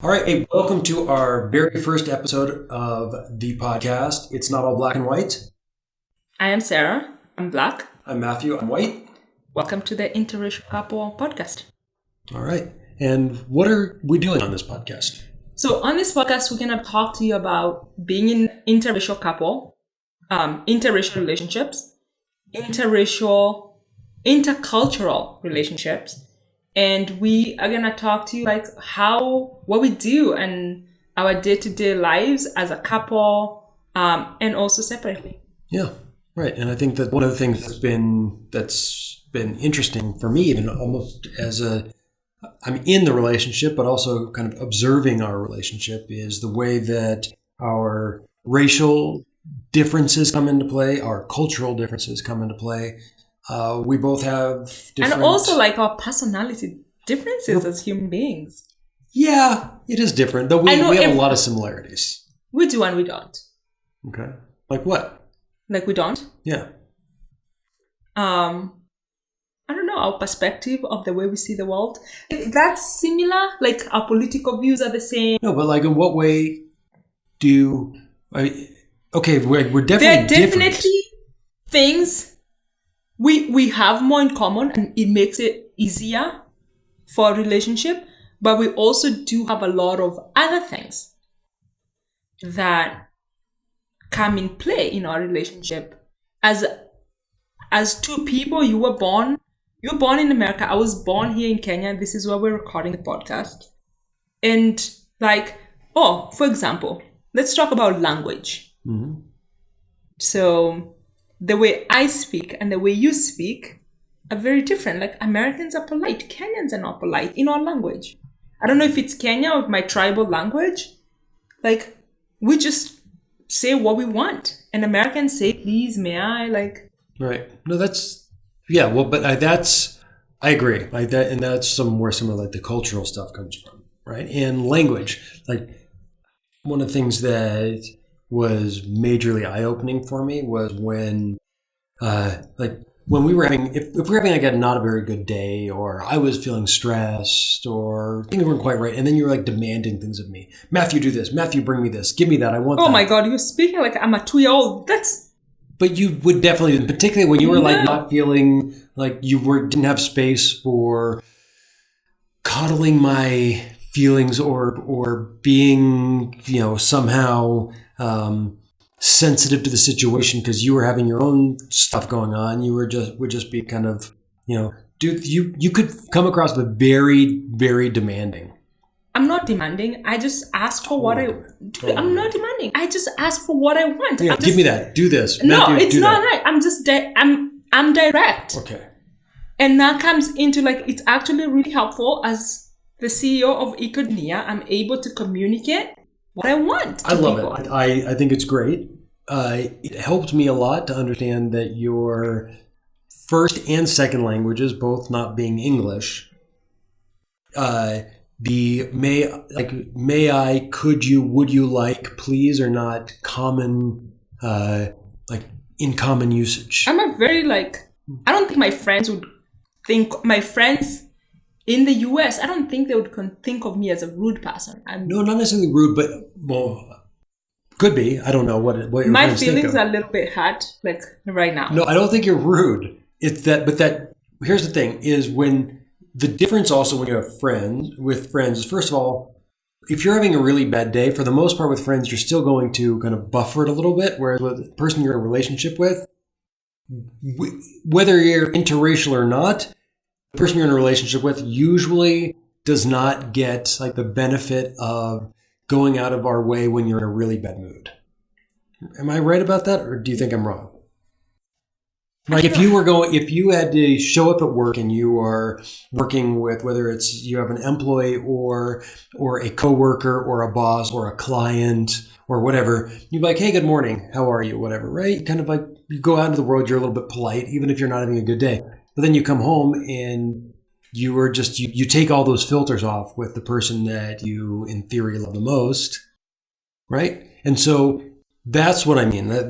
All right, hey, welcome to our very first episode of the podcast. It's not all black and white. I am Cera. I'm black. I'm Matthew. I'm white. Welcome to the Interracial Couple podcast. All right. And what are we doing on this podcast? So on this podcast, we're going to talk to you about being an interracial couple, interracial relationships, intercultural relationships. And we are going to talk to you like what we do and our day-to-day lives as a couple, and also separately. Yeah, right. And I think that one of the things that's been interesting for me, even almost I'm in the relationship, but also kind of observing our relationship, is the way that our racial differences come into play, our cultural differences come into play. We both have different... And also like our personality differences as human beings. Yeah, it is different, though we have a lot of similarities. We do and we don't. Okay. Like what? Like we don't? Yeah. I don't know, our perspective of the way we see the world. That's similar, like our political views are the same. No, but like in what way we're definitely There are definitely different. things we have more in common, and it makes it easier for a relationship, but we also do have a lot of other things that come in play in our relationship. As two people, you were born in America, I was born here in Kenya, this is where we're recording the podcast. And for example, let's talk about language. Mm-hmm. So the way I speak and the way you speak are very different. Like Americans are polite. Kenyans are not polite in our language. I don't know if it's Kenya or my tribal language. Like we just say what we want. And Americans say, please, may I? Right. No, I agree. Like that, and that's where some of like the cultural stuff comes from, right? And language. Like one of the things that was majorly eye-opening for me was when we were having, if we were having like a not a very good day, or I was feeling stressed, or things weren't quite right, and then you were like demanding things of me. Matthew, do this. Matthew, bring me this. Give me that. I want that. Oh my God, you're speaking like I'm a 2-year-old. But you would definitely, particularly when you were like not feeling like didn't have space for coddling my feelings or being, somehow sensitive to the situation because you were having your own stuff going on. You would just be kind of, dude, you could come across as very, very demanding. I'm not demanding. I just ask for what I'm not demanding. I just ask for what I want. Yeah, give me that. Do this. No, Matthew, it's not that. I'm just I'm direct. Okay. And that comes into it's actually really helpful as the CEO of Econia. I'm able to communicate what I want. I love it. I think it's great. It helped me a lot to understand that your first and second languages, both not being English, the may I, could you, would you like, please are not common, in common usage. I'm a very I don't think my friends would think, my friends in the US, I don't think they would think of me as a rude person. No, not necessarily rude, but could be. I don't know what your my friends think of. feelings are a little bit hurt right now. No, I don't think you're rude. It's that, here's the thing, is when the difference also when you have friends is, first of all, if you're having a really bad day, for the most part with friends, you're still going to kind of buffer it a little bit. Whereas with the person you're in a relationship with, whether you're interracial or not, the person you're in a relationship with usually does not get the benefit of going out of our way when you're in a really bad mood. Am I right about that, or do you think I'm wrong? If you had to show up at work and you are working with, whether it's you have an employee or a coworker or a boss or a client or whatever, you'd be like, hey, good morning, how are you, whatever, right? Kind of you go out into the world, you're a little bit polite, even if you're not having a good day. But then you come home and you take all those filters off with the person that you, in theory, love the most, right? And so that's what I mean. That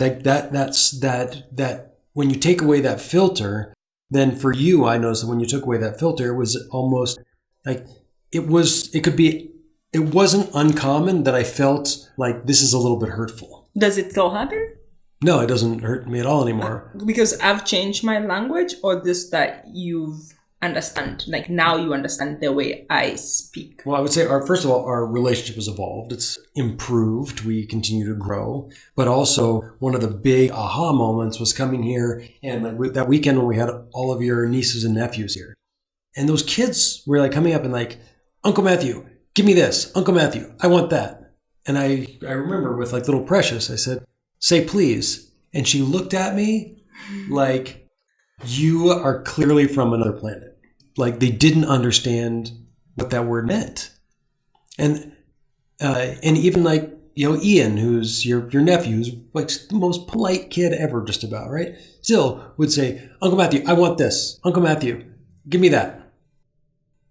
when you take away that filter, then for you, I noticed that when you took away that filter, it was almost it could be it wasn't uncommon that I felt like this is a little bit hurtful. Does it still happen? No, it doesn't hurt me at all anymore. Because I've changed my language, or just that you've understand, like now you understand the way I speak? Well, I would say first of all, our relationship has evolved. It's improved. We continue to grow. But also one of the big aha moments was coming here and like that weekend when we had all of your nieces and nephews here. And those kids were like coming up and like, Uncle Matthew, give me this. Uncle Matthew, I want that. And I remember with like little Precious, I said, say please. And she looked at me like, you are clearly from another planet. Like they didn't understand what that word meant. And even like, you know, Ian, who's your nephew, who's like the most polite kid ever, just about, right? Still would say, Uncle Matthew, I want this. Uncle Matthew, give me that.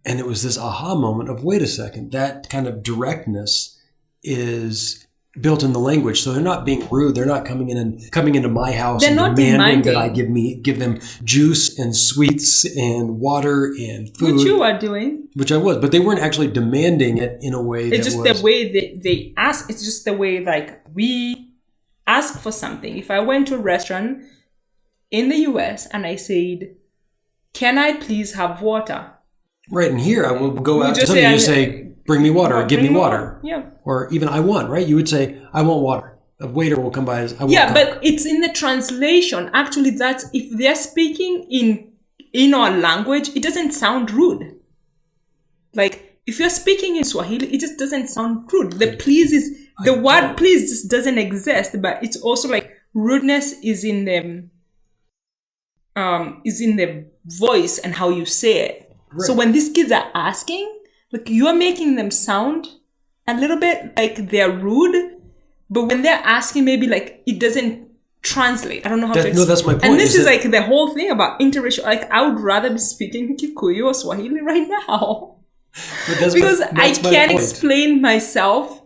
And it was this aha moment of, wait a second, that kind of directness is built in the language. So they're not being rude. They're not coming into my house they're and not demanding demanding that I give them juice and sweets and water and food. Which you are doing. Which I was, but they weren't actually demanding it in a way it's just the way they ask. It's just the way like we ask for something. If I went to a restaurant in the US and I said, can I please have water? Right, and here I will go out to just somebody and say, say, bring me water, or give me water. Yeah. Or even I want, right? You would say, I want water. A waiter will come by and I want Yeah, Coke. but it's in the translation. Actually, that's if they're speaking in our language, it doesn't sound rude. Like if you're speaking in Swahili, it just doesn't sound rude. The please is the word please just doesn't exist, but it's also like rudeness is in the voice and how you say it. Right. So when these kids are asking, like you're making them sound a little bit like they're rude, but when they're asking, maybe like it doesn't translate. I don't know how to explain. No, that's my point. And this is like the whole thing about interracial. Like I would rather be speaking Kikuyu or Swahili right now. Because I can't explain myself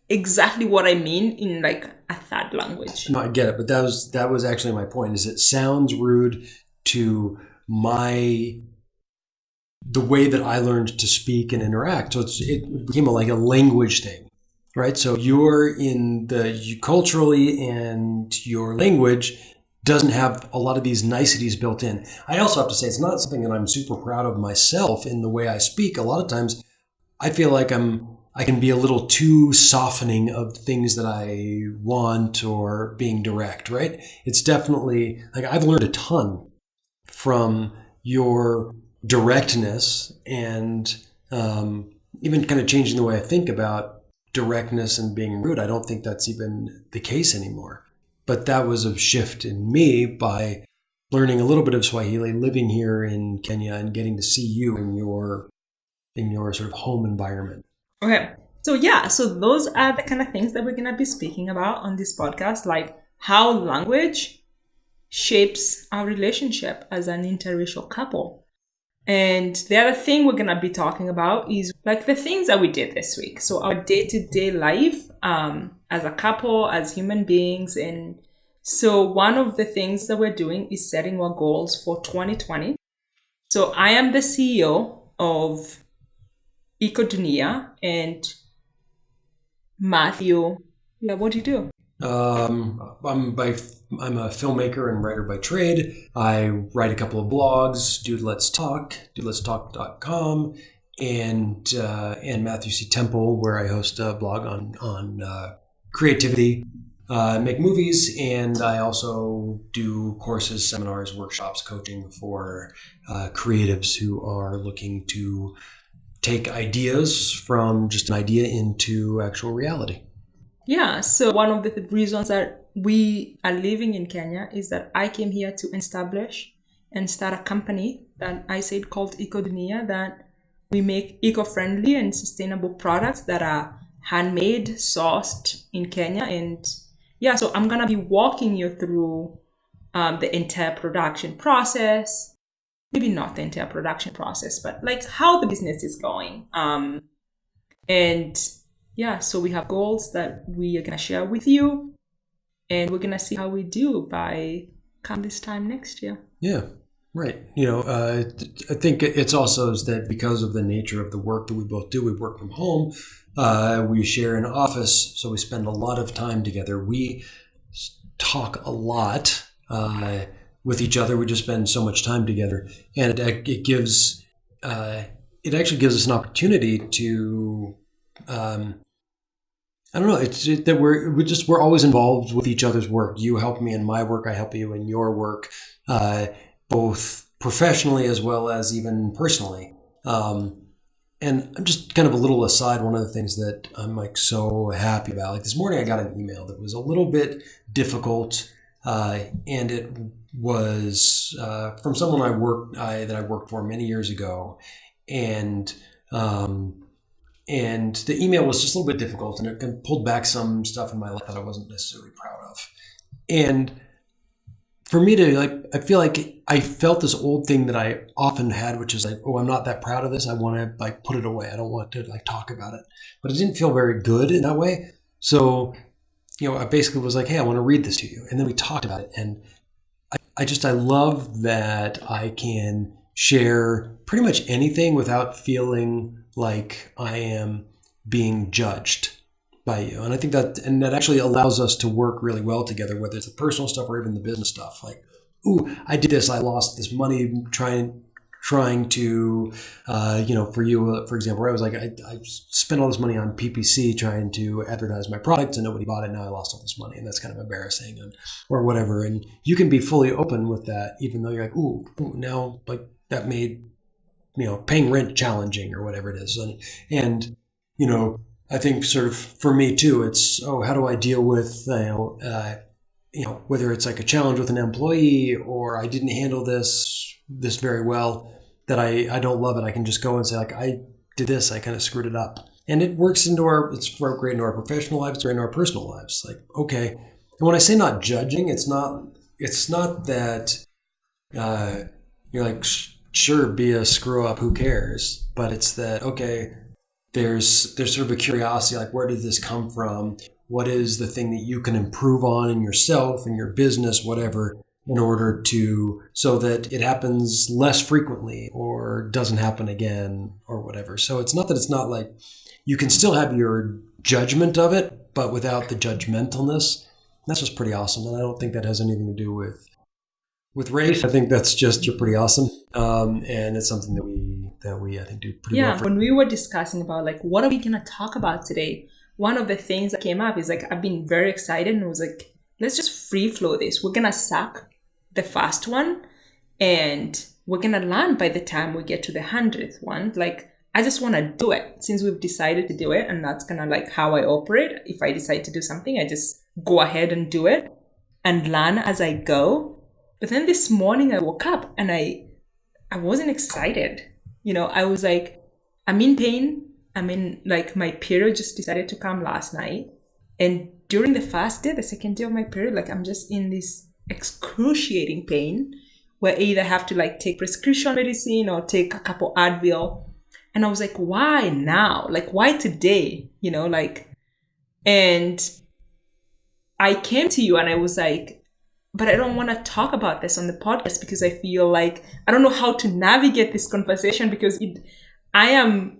exactly what I mean in like a third language. No, I get it, but that was actually my point. Is it sounds rude to the way that I learned to speak and interact. So it became like a language thing, right? So you're culturally and your language doesn't have a lot of these niceties built in. I also have to say, it's not something that I'm super proud of myself in the way I speak. A lot of times I feel like I can be a little too softening of things that I want or being direct, right? It's definitely like I've learned a ton from your directness and even kind of changing the way I think about directness and being rude. I don't think that's even the case anymore. But that was a shift in me by learning a little bit of Swahili, living here in Kenya and getting to see you in your sort of home environment. Okay. So those are the kind of things that we're going to be speaking about on this podcast, like how language shapes our relationship as an interracial couple. And the other thing we're going to be talking about is like the things that we did this week. So our day-to-day life as a couple, as human beings. And so one of the things that we're doing is setting our goals for 2020. So I am the CEO of Iko Dunia, and Matthew, what do you do? I'm a filmmaker and writer by trade. I write a couple of blogs, Dude Let's Talk, dudeletstalk.com, and Matthew C. Temple, where I host a blog on creativity, make movies, and I also do courses, seminars, workshops, coaching for creatives who are looking to take ideas from just an idea into actual reality. Yeah, so one of the reasons that we are living in Kenya is that I came here to establish and start a company that I said called Iko Dunia, that we make eco-friendly and sustainable products that are handmade, sourced in Kenya. And yeah, so I'm going to be walking you through the entire production process. Maybe not the entire production process, but like how the business is going. And yeah, so we have goals that we are going to share with you, and we're going to see how we do by come this time next year. Yeah. Right. I think it's also is that because of the nature of the work that we both do, we work from home. We share an office, so we spend a lot of time together. We talk a lot with each other. We just spend so much time together, and it actually gives us an opportunity to. I don't know. That we're always involved with each other's work. You help me in my work. I help you in your work, both professionally as well as even personally. And I'm just kind of a little aside. One of the things that I'm like so happy about, like this morning, I got an email that was a little bit difficult, and it was from someone that I worked for many years ago, and. And the email was just a little bit difficult, and it pulled back some stuff in my life that I wasn't necessarily proud of. And for me to I feel like I felt this old thing that I often had, which is like, oh, I'm not that proud of this. I want to put it away. I don't want to talk about it. But it didn't feel very good in that way. So, I basically was like, hey, I want to read this to you. And then we talked about it. And I love that I can share pretty much anything without feeling like I am being judged by you. And I think that actually allows us to work really well together, whether it's the personal stuff or even the business stuff. Like, ooh, I did this. I lost this money trying to, for you, for example, I was like, I spent all this money on PPC trying to advertise my product and nobody bought it. Now I lost all this money, and that's kind of embarrassing, or whatever. And you can be fully open with that, even though you're like, ooh now like that made, paying rent challenging or whatever it is. And I think sort of for me too, it's, how do I deal with, whether it's like a challenge with an employee or I didn't handle this very well, that I don't love it. I can just go and say like, I did this, I kind of screwed it up. And it works it's great into our professional lives, great into our personal lives. Like, okay. And when I say not judging, it's not that, you're like, sure, be a screw up, who cares? But it's that, okay, there's sort of a curiosity, like, where did this come from? What is the thing that you can improve on in yourself, in your business, whatever, in order so that it happens less frequently or doesn't happen again or whatever. So it's not like you can still have your judgment of it, but without the judgmentalness. That's just pretty awesome. And I don't think that has anything to do with race. I think that's just, you're pretty awesome. And it's something that we I think do pretty well. Yeah, when we were discussing about like, what are we going to talk about today? One of the things that came up is like, I've been very excited and was like, let's just free flow this. We're going to suck the first one and we're going to learn by the time we get to the 100th one. Like, I just want to do it since we've decided to do it. And that's kind of like how I operate. If I decide to do something, I just go ahead and do it and learn as I go. But then this morning I woke up and I wasn't excited. I was like, I'm in pain. Like my period just decided to come last night. And during the second day of my period, like I'm just in this excruciating pain where I either have to like take prescription medicine or take a couple Advil. And I was like, why now? Like, why today? And I came to you and I was like, but I don't want to talk about this on the podcast because I feel like I don't know how to navigate this conversation because I am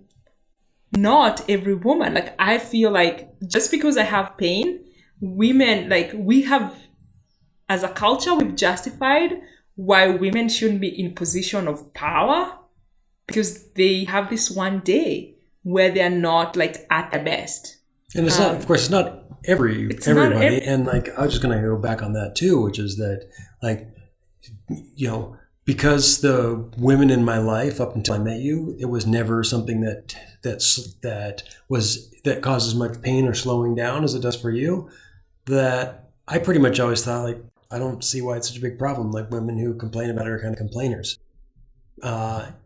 not every woman. Like, I feel like just because I have pain, women, like we have, as a culture, we've justified why women shouldn't be in position of power because they have this one day where they're not like at their best. And it's not, of course, it's not everybody. And like, I was just going to go back on that too, which is that like, because the women in my life up until I met you, it was never something that caused as much pain or slowing down as it does for you, that I pretty much always thought like, I don't see why it's such a big problem. Like women who complain about it are kind of complainers.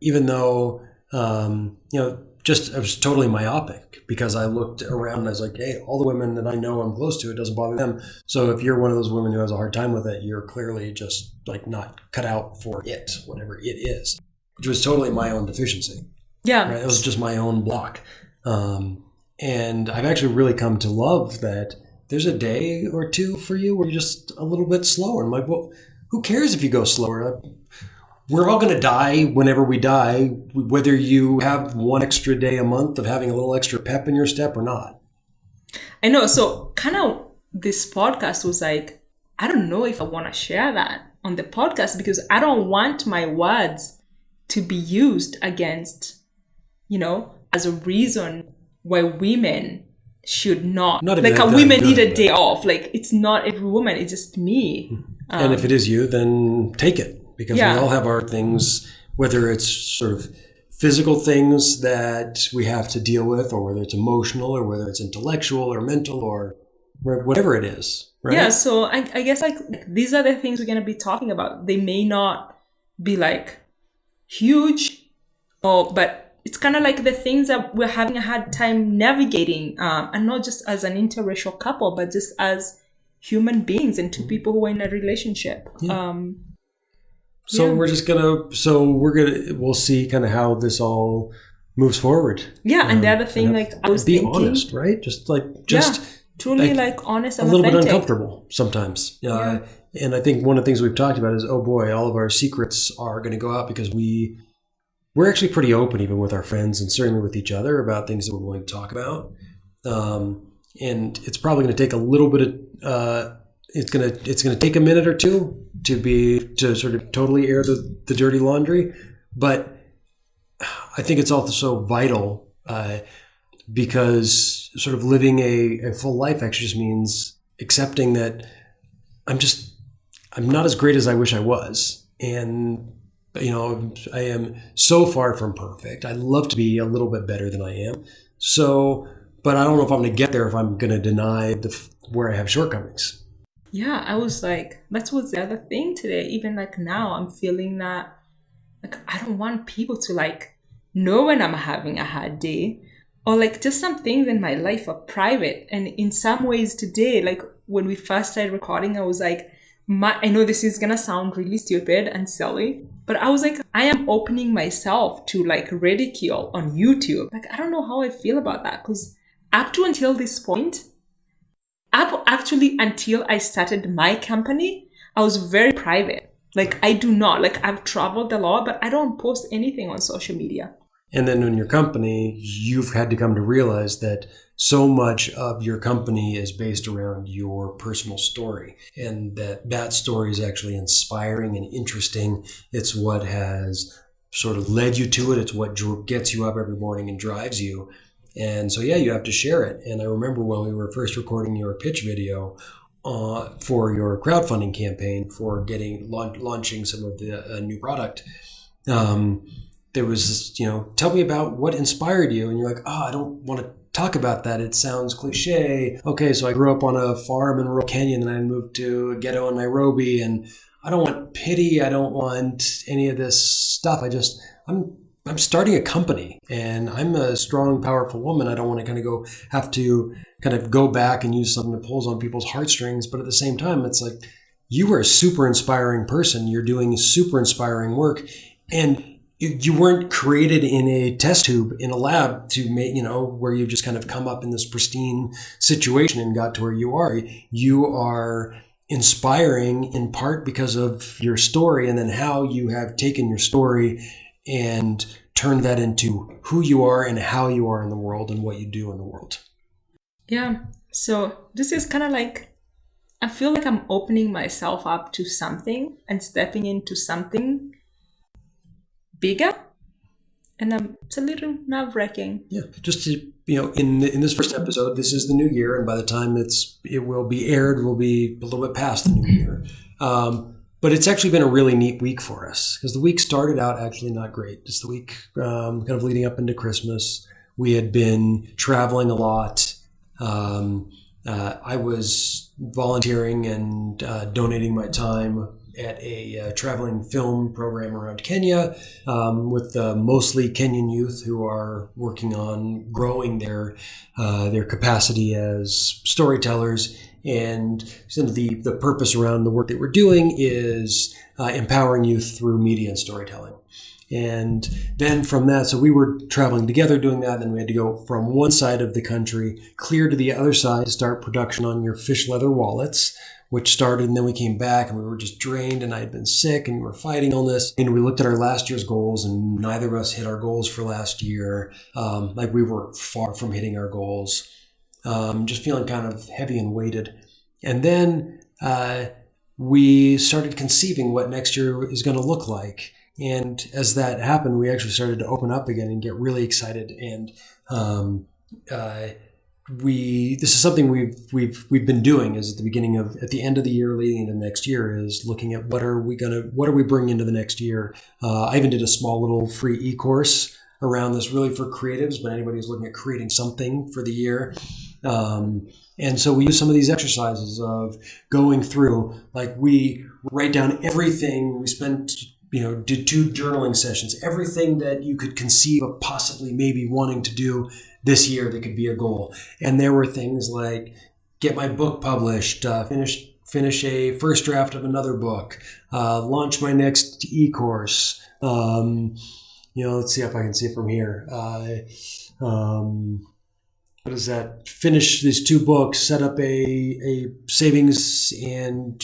Even though, I was totally myopic because I looked around and I was like, hey, all the women that I know I'm close to, it doesn't bother them. So if you're one of those women who has a hard time with it, you're clearly just like not cut out for it, whatever it is, which was totally my own deficiency. Yeah. Right? It was just my own block. And I've actually really come to love that there's a day or two for you where you're just a little bit slower. I'm like, well, who cares if you go slower? we're all going to die whenever we die, whether you have one extra day a month of having a little extra pep in your step or not. I know. So kind of this podcast was like, I don't know if I want to share that on the podcast because I don't want my words to be used against, as a reason why women should not like a women need a day off. Like it's not every woman, it's just me. And if it is you, then take it. Because we all have our things, whether it's sort of physical things that we have to deal with, or whether it's emotional, or whether it's intellectual or mental, or whatever it is, right? Yeah, so I guess like these are the things we're going to be talking about. They may not be like huge, but it's kind of like the things that we're having a hard time navigating, and not just as an interracial couple, but just as human beings and two people who are in a relationship. Yeah. We'll see kind of how this all moves forward. Yeah. And the other thing, like I was thinking, be honest, right? Truly honest and a little authentic. bit uncomfortable sometimes. And I think one of the things we've talked about is, oh boy, all of our secrets are going to go out because we're actually pretty open even with our friends and certainly with each other about things that we're willing to talk about. And it's probably going to take a little bit of, it's going to take a minute or two to sort of totally air the dirty laundry. But I think it's also vital because sort of living a full life actually just means accepting that I'm not as great as I wish I was. And, I am so far from perfect. I'd love to be a little bit better than I am. So, but I don't know if I'm going to get there if I'm going to deny where I have shortcomings. Yeah, I was like, that's what's the other thing today. Even like now, I'm feeling that like I don't want people to like know when I'm having a hard day, or like just some things in my life are private. And in some ways today, like when we first started recording, I was like, I know this is gonna sound really stupid and silly, but I was like, I am opening myself to like ridicule on YouTube. Like I don't know how I feel about that because up to until this point. Actually, until I started my company, I was very private. Like I do not, like I've traveled a lot, but I don't post anything on social media. And then in your company, you've had to come to realize that so much of your company is based around your personal story, and that story is actually inspiring and interesting. It's what has sort of led you to it. It's what gets you up every morning and drives you. And so, you have to share it. And I remember when we were first recording your pitch video for your crowdfunding campaign for launching some of the new product, there was this, tell me about what inspired you. And you're like, I don't want to talk about that. It sounds cliche. Okay, so I grew up on a farm in rural Kenya, and then I moved to a ghetto in Nairobi. And I don't want pity. I don't want any of this stuff. I'm starting a company and I'm a strong, powerful woman. I don't want to have to go back and use something that pulls on people's heartstrings. But at the same time, it's like, you are a super inspiring person. You're doing super inspiring work. And you weren't created in a test tube in a lab to make, where you just kind of come up in this pristine situation and got to where you are. You are inspiring in part because of your story and then how you have taken your story and turn that into who you are and how you are in the world and what you do in the world. Yeah. So this is kind of like, I feel like I'm opening myself up to something and stepping into something bigger. And it's a little nerve-wracking. Yeah. Just to, in this first episode, this is the new year. And by the time it will be aired, we'll be a little bit past the new year. But it's actually been a really neat week for us because the week started out actually not great. Just the week kind of leading up into Christmas. We had been traveling a lot. I was volunteering and donating my time at a traveling film program around Kenya with mostly Kenyan youth who are working on growing their capacity as storytellers. And the purpose around the work that we're doing is empowering youth through media and storytelling. And then from that, so we were traveling together doing that. Then we had to go from one side of the country clear to the other side to start production on your fish leather wallets, which started, and then we came back and we were just drained, and I had been sick and we were fighting illness. And we looked at our last year's goals, and neither of us hit our goals for last year. Like we were far from hitting our goals, just feeling kind of heavy and weighted. And then we started conceiving what next year is going to look like. And as that happened, we actually started to open up again and get really excited. And this is something we've been doing is at the end of the year leading into next year is looking at what are we bringing into the next year. I even did a small little free e-course around this, really for creatives, but anybody who's looking at creating something for the year. And so we use some of these exercises of going through, like we write down everything. We did 2 journaling sessions, everything that you could conceive of possibly maybe wanting to do this year that could be a goal. And there were things like get my book published, finish a first draft of another book, launch my next e-course. Let's see if I can see it from here. What is that? Finish these 2 books, set up a savings and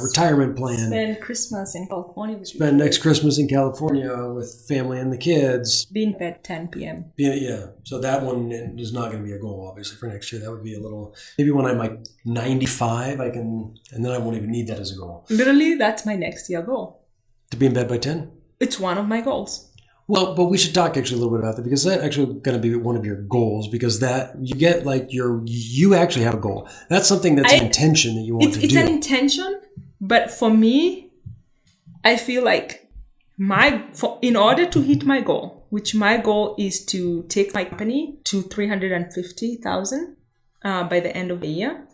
retirement plan. Spend Christmas in California. Spend next Christmas in California with family and the kids. Be in bed 10 p.m. Yeah. So that one is not going to be a goal, obviously, for next year. That would be a little, maybe when I'm like 95, and then I won't even need that as a goal. Literally, that's my next year goal. To be in bed by 10? It's one of my goals. Well, but we should talk actually a little bit about that, because that's actually going to be one of your goals, because that you get like you actually have a goal. That's something that's an intention that you want to do. It's an intention, but for me, I feel like in order to hit my goal, which my goal is to take my company to 350,000 by the end of the year.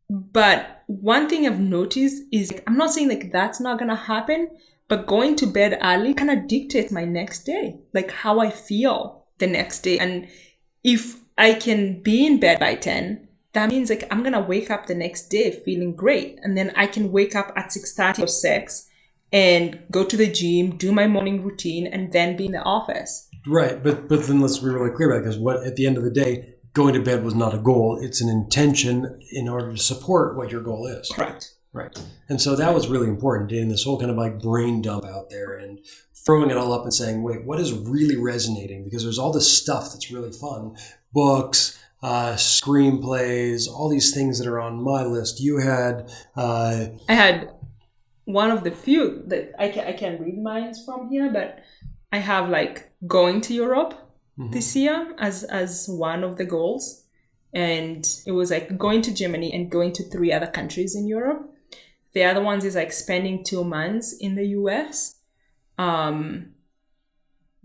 But one thing I've noticed is I'm not saying like that's not going to happen, but going to bed early kind of dictates my next day, like how I feel the next day. And if I can be in bed by 10, that means like I'm going to wake up the next day feeling great. And then I can wake up at 6:30 or 6 and go to the gym, do my morning routine, and then be in the office. Right. But then let's be really clear about it, because at the end of the day, going to bed was not a goal. It's an intention in order to support what your goal is. Correct. Right. And so that was really important, in this whole kind of like brain dump out there and throwing it all up and saying, wait, what is really resonating? Because there's all this stuff that's really fun. Books, screenplays, all these things that are on my list. You had... I had one of the few that I can read mine from here, but I have like going to Europe this year as one of the goals. And it was like going to Germany and going to 3 other countries in Europe. The other ones is like spending 2 months in the US.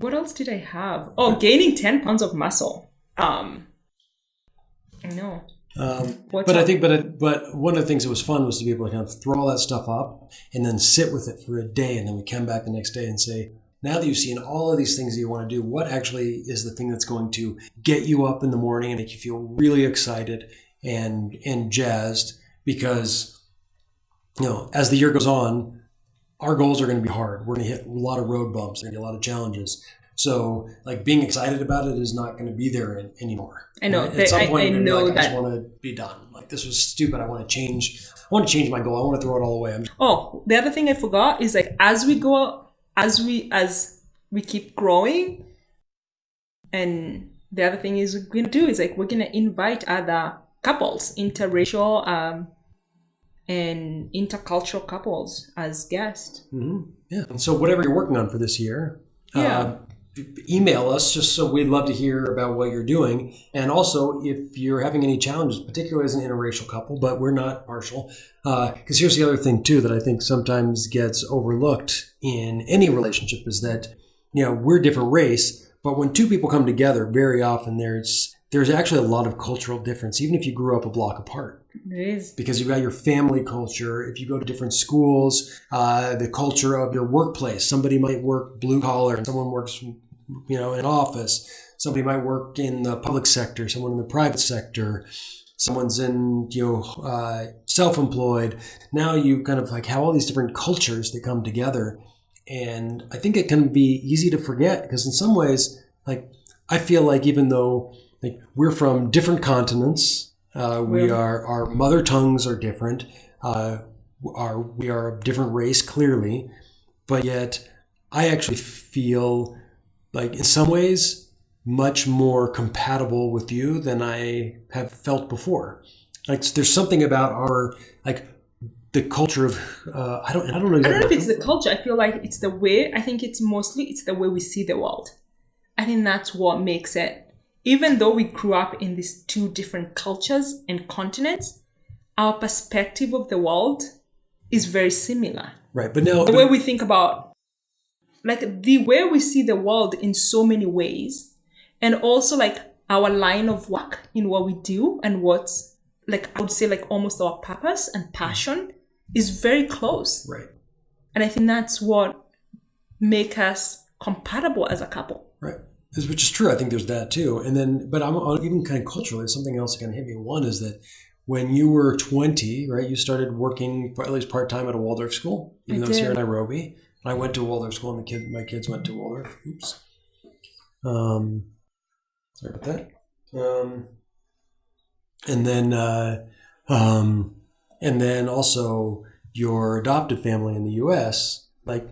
What else did I have? Oh, gaining 10 pounds of muscle. I know. But one of the things that was fun was to be able to kind of throw all that stuff up and then sit with it for a day. And then we come back the next day and say, now that you've seen all of these things that you want to do, what actually is the thing that's going to get you up in the morning and make you feel really excited and jazzed? Because, as the year goes on, our goals are going to be hard. We're going to hit a lot of road bumps. There's going to be a lot of challenges. So, like, being excited about it is not going to be there anymore. I know. At some point, I just want to be done. Like, this was stupid. I want to change my goal. I want to throw it all away. The other thing I forgot is like as we keep growing, and the other thing is we're gonna do is like we're gonna invite other couples, interracial and intercultural couples as guests. Mm-hmm. Yeah. And so whatever you're working on for this year, email us just so we'd love to hear about what you're doing. And also if you're having any challenges, particularly as an interracial couple, but we're not partial. Because here's the other thing too that I think sometimes gets overlooked in any relationship is that, we're different race, but when 2 people come together, very often there's actually a lot of cultural difference, even if you grew up a block apart. It is. Because you've got your family culture. If you go to different schools, the culture of your workplace, somebody might work blue collar and someone works, in an office. Somebody might work in the public sector, someone in the private sector. Someone's in, self-employed. Now you kind of like have all these different cultures that come together. And I think it can be easy to forget because in some ways, like, I feel like even though like we're from different continents, Our mother tongues are different. We are a different race, clearly, but yet I actually feel like in some ways much more compatible with you than I have felt before. Like there's something about our the culture of I don't know exactly. I don't know if it's the culture. I feel like it's the way. I think it's the way we see the world. I think that's what makes it. Even though we grew up in these two different cultures and continents, our perspective of the world is very similar. Right, but now the way we think about, like the way we see the world in so many ways, and also like our line of work in what we do and what's like I would say like almost our purpose and passion is very close. Right. And I think that's what make us compatible as a couple. Right. Which is true. I think there's that too. And then, but I'm even kind of culturally, something else that kind of hit me. One is that when you were 20, right, you started working at least part-time at a Waldorf school, even though it's here in Nairobi. I went to a Waldorf school and my kids went to Waldorf. Oops. Sorry about that. And then also your adopted family in the U.S., like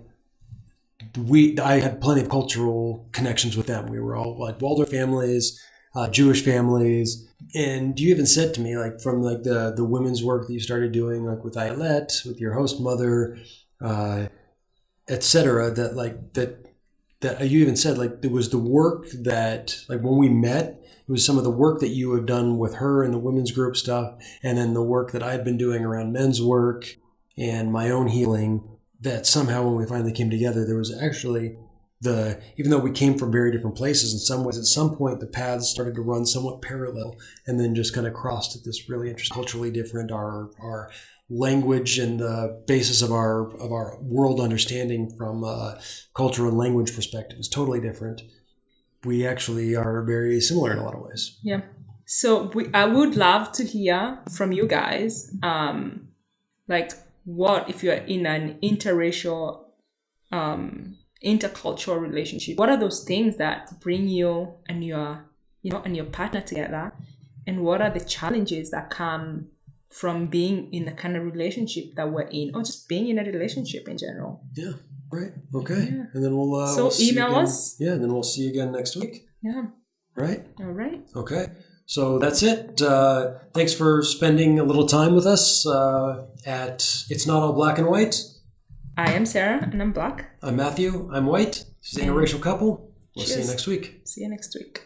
I had plenty of cultural connections with them. We were all like Waldorf families, Jewish families. And you even said to me, like from like the women's work that you started doing, like with Ayelet, with your host mother, et cetera, that you even said like it was the work that like when we met, it was some of the work that you had done with her and the women's group stuff, and then the work that I had been doing around men's work and my own healing, that somehow when we finally came together, there was actually even though we came from very different places in some ways, at some point the paths started to run somewhat parallel and then just kind of crossed at this really interesting, culturally different, our language and the basis of our world understanding from a cultural and language perspective is totally different. We actually are very similar in a lot of ways. Yeah. So I would love to hear from you guys, like what if you're in an interracial, intercultural relationship, what are those things that bring you and your partner together, and what are the challenges that come from being in the kind of relationship that we're in, or just being in a relationship in general? Yeah. Right. Okay. Yeah. And then we'll email us. Yeah. And then we'll see you again next week. Yeah. Right. All right. Okay. So that's it. Thanks for spending a little time with us at It's Not All Black and White. I am Cera and I'm black. I'm Matthew. I'm white. This is the Interracial Couple. We'll Cheers. see you next week. See you next week.